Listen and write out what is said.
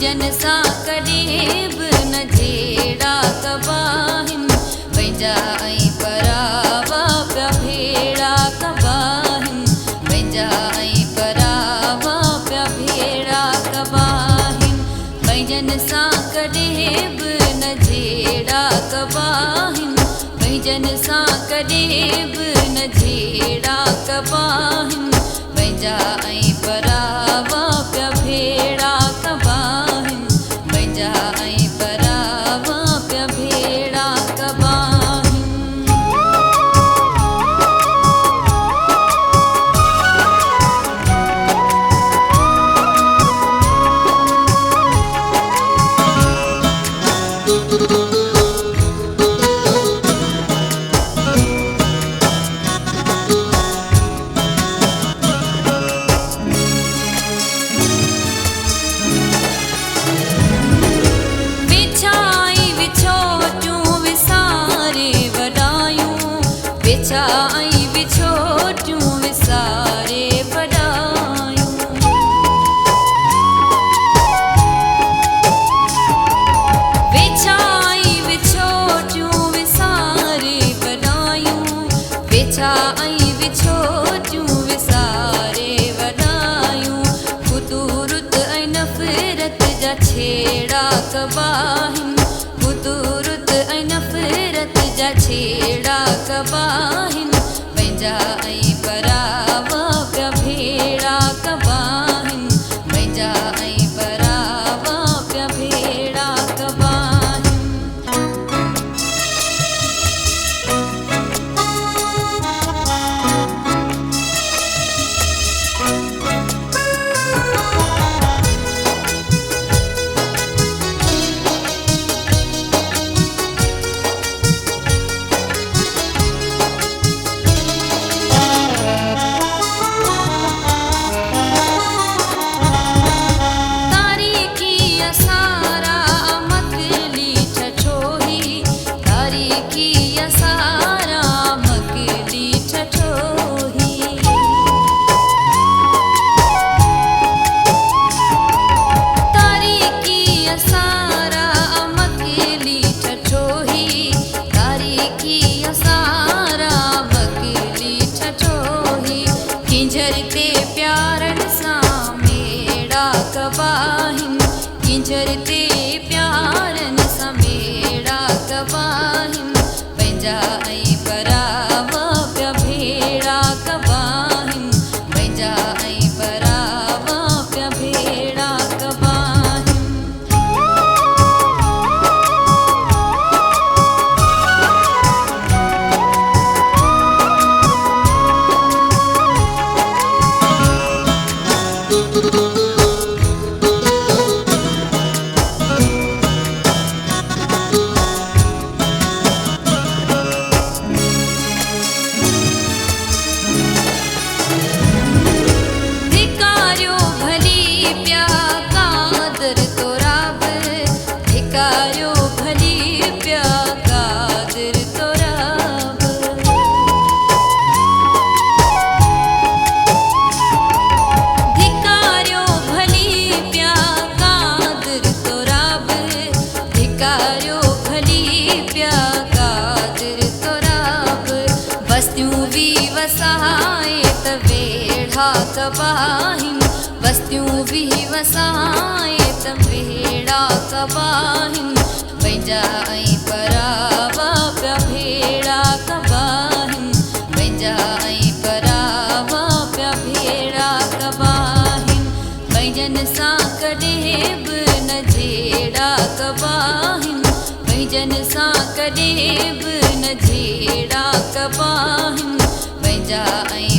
भैजन सां कॾहिं बि न झेड़ा कबाहिन पंहिंजा ऐं परावा पिया भेड़ा कबाहिन पंहिंजा ऐं परावा पिया भेड़ा कबाहिन भैजन सां कॾहिं बि न झेड़ा कबाहिन भैजन सां कॾहिं बि न झेड़ा कबाहिन पंहिंजा ऐं परावा पिया भेड़ा कबाहिन पंहिंजा ऐं परावा पिया भेड़ा कबाहिन। विछाई विछोटियूं विसारे वॾायूं विछाई विछोटियूं विसारे वॾायूं विछाई विछोटियूं विसारे वॾायूं कुदूरत ऐं नफ़रत जा छेड़ा कबाहिन कुदूरत ऐं नफ़रत जा छेड़ा कबाहिन पंहिंजा ऐं परावा पिया भेड़ा कबाहिन पंहिंजा ऐं परावा पिया भेड़ा कबाहिन। किंजरते प्यारन सां मेड़ा कबाहिन किंजरते प्यारन सां मेड़ा कबाहिन पंहिंजा ऐं परावा पिया भेड़ा कबाहिन पंहिंजा ऐं परावा पिया भेड़ा कबाहिन। धिकारियो भली पिया कादर तोरा बि धिकारियो भली पिया कादर तोरा बि धिकारियो भली पिया कादर तोरा बि धिकारियो भली पिया कादर तोरा बि बस्तियूं बि वसाए त वेड़ा कबाहिन बस्तियूं बि वसाए त वेड़ा कबाहिन पंहिंजा ऐं परावा पिया भेड़ा कबाहिन पंहिंजा ऐं परावा पिया भेड़ा कबाहिन भैजन सां कॾहिं बि न झेड़ा कबाहिन भैजन सां कॾहिं बि न झेड़ा कबाहिन पंहिंजा ऐं